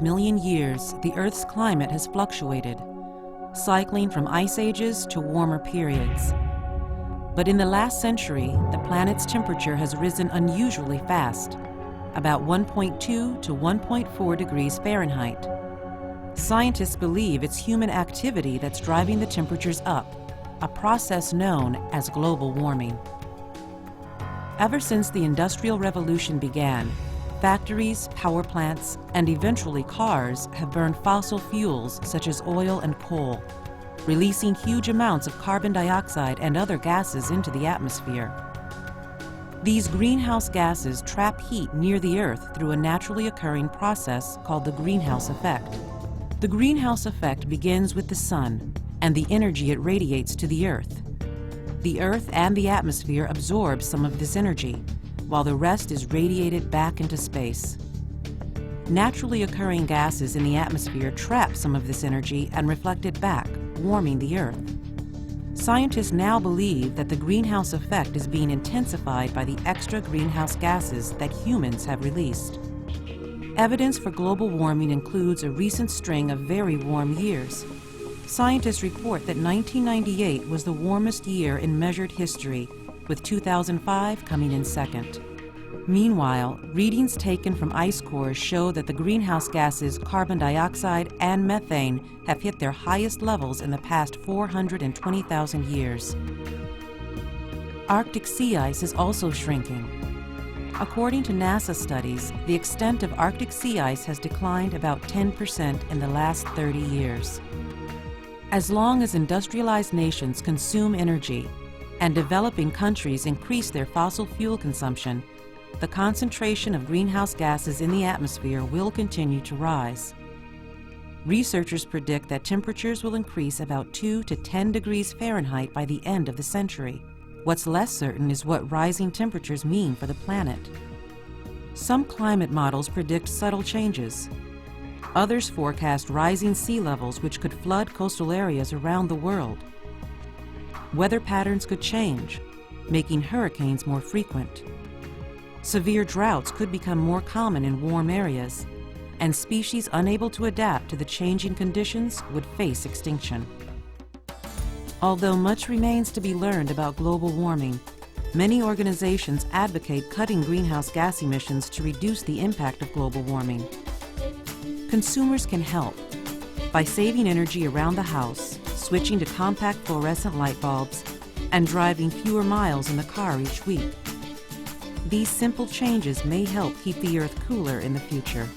million years, the Earth's climate has fluctuated, cycling from ice ages to warmer periods. But in the last century, the planet's temperature has risen unusually fast, about 1.2 to 1.4 degrees Fahrenheit. Scientists believe it's human activity that's driving the temperatures up, a process known as global warming. Ever since the Industrial Revolution began, factories, power plants, and eventually cars have burned fossil fuels such as oil and coal, releasing huge amounts of carbon dioxide and other gases into the atmosphere. These greenhouse gases trap heat near the Earth through a naturally occurring process called the greenhouse effect. The greenhouse effect begins with the sun and the energy it radiates to the Earth. The Earth and the atmosphere absorb some of this energy, while the rest is radiated back into space. Naturally occurring gases in the atmosphere trap some of this energy and reflect it back, warming the Earth. Scientists now believe that the greenhouse effect is being intensified by the extra greenhouse gases that humans have released. Evidence for global warming includes a recent string of very warm years. Scientists report that 1998 was the warmest year in measured history, with 2005 coming in second. Meanwhile, readings taken from ice cores show that the greenhouse gases carbon dioxide and methane have hit their highest levels in the past 420,000 years. Arctic sea ice is also shrinking. According to NASA studies, the extent of Arctic sea ice has declined about 10% in the last 30 years. As long as industrialized nations consume energy and developing countries increase their fossil fuel consumption, the concentration of greenhouse gases in the atmosphere will continue to rise. Researchers predict that temperatures will increase about 2 to 10 degrees Fahrenheit by the end of the century. What's less certain is what rising temperatures mean for the planet. Some climate models predict subtle changes. Others forecast rising sea levels which could flood coastal areas around the world. Weather patterns could change, making hurricanes more frequent. Severe droughts could become more common in warm areas, and species unable to adapt to the changing conditions would face extinction. Although much remains to be learned about global warming, many organizations advocate cutting greenhouse gas emissions to reduce the impact of global warming. Consumers can help by saving energy around the house, switching to compact fluorescent light bulbs, and driving fewer miles in the car each week. These simple changes may help keep the Earth cooler in the future.